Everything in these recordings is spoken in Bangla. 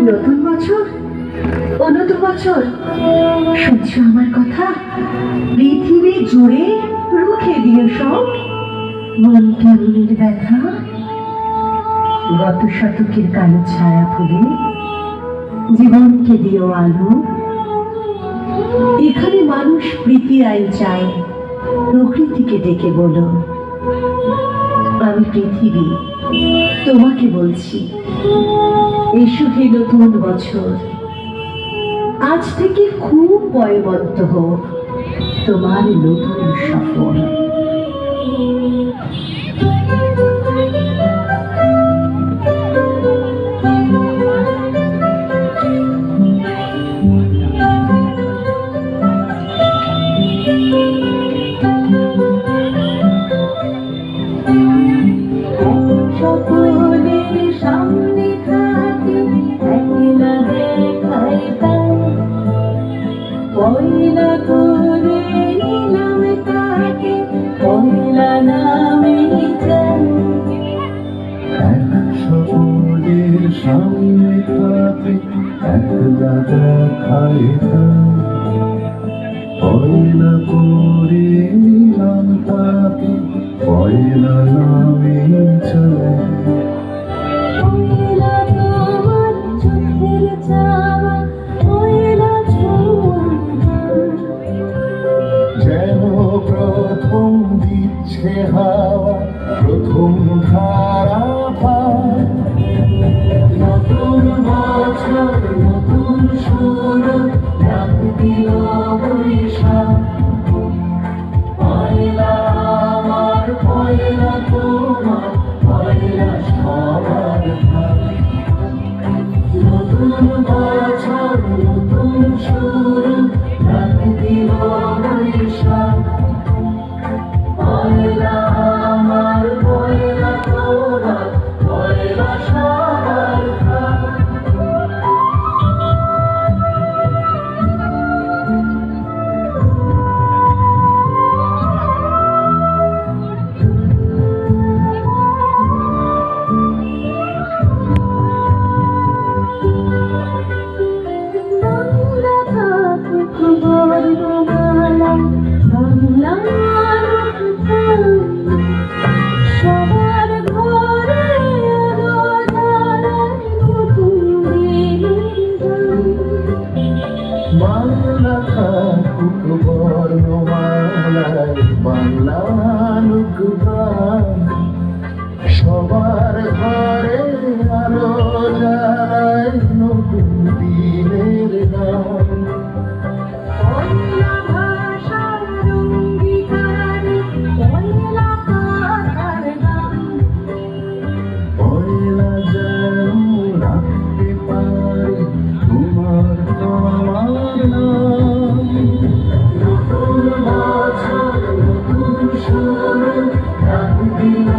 নতুন বছর, ও নতুন বছর, শুনছো আমার কথা? পৃথিবী জুড়ে রুখে দিও সব মন কেমনের ব্যথা। গত শতকের কালো ছায়া ফুলে জীবনকে দিও আলো। এখানে মানুষ প্রীতি আইন চায়, প্রকৃতিকে ডেকে বলো, আমি পৃথিবী তোমাকে বলছি, এসো হে নতুন বছর। আজ থেকে খুব পয়বন্ত হোক তোমার নতুন সফর। সকলের সামনে থাকে একলা দেখাই তাই, পয়লা করে নিলাম তাকে, পয়লা নামে চাই। সকলের সামনে থাকে একলা দেখাই তাই, পয়লা করে নিলাম তাকে, পয়লা নামে চাই। পয়লা তোমার চোখের চাওয়া, পয়লা ছোঁয়া, যেন প্রথম দিচ্ছে হাওয়া, প্রথম ধারা পায়। নতুন বছর নতুন শুরু, ডাক দিল বৈশাখ। পয়লা আমার, পয়লা তোমার, পয়লা সবার ভাগ। নতুন বছর নতুন শুরু, ডাক দিল বৈশাখ। পয়লা আমার, পয়লা তোমার, পয়লা সবার ভাগ। বাংলা থাকুক বর্ণমালা, বাংলার গান। সবার ঘরে আলো জ্বালায় নতুন দিনের গান। বাংলা থাকুক বর্ণমালায়, বাংলানুক গান। সবার ঘরে আলো জ্বালায় নতুন দিনের গান। পয়লা ভাষার অঙ্গীকারে, পয়লা কথার গান। পয়লা যেন রাখতে পারি তোমার আমার নাম। নতুন বছর নতুন শুরু, ডাক দিল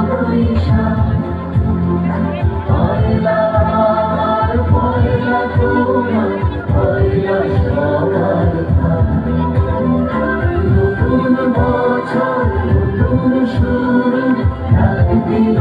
বৈশাখ। পয়লা আমার, পয়লা তোমার, পয়লা সবার ভাগ। নতুন বছর নতুন শুরু, ডাক দিল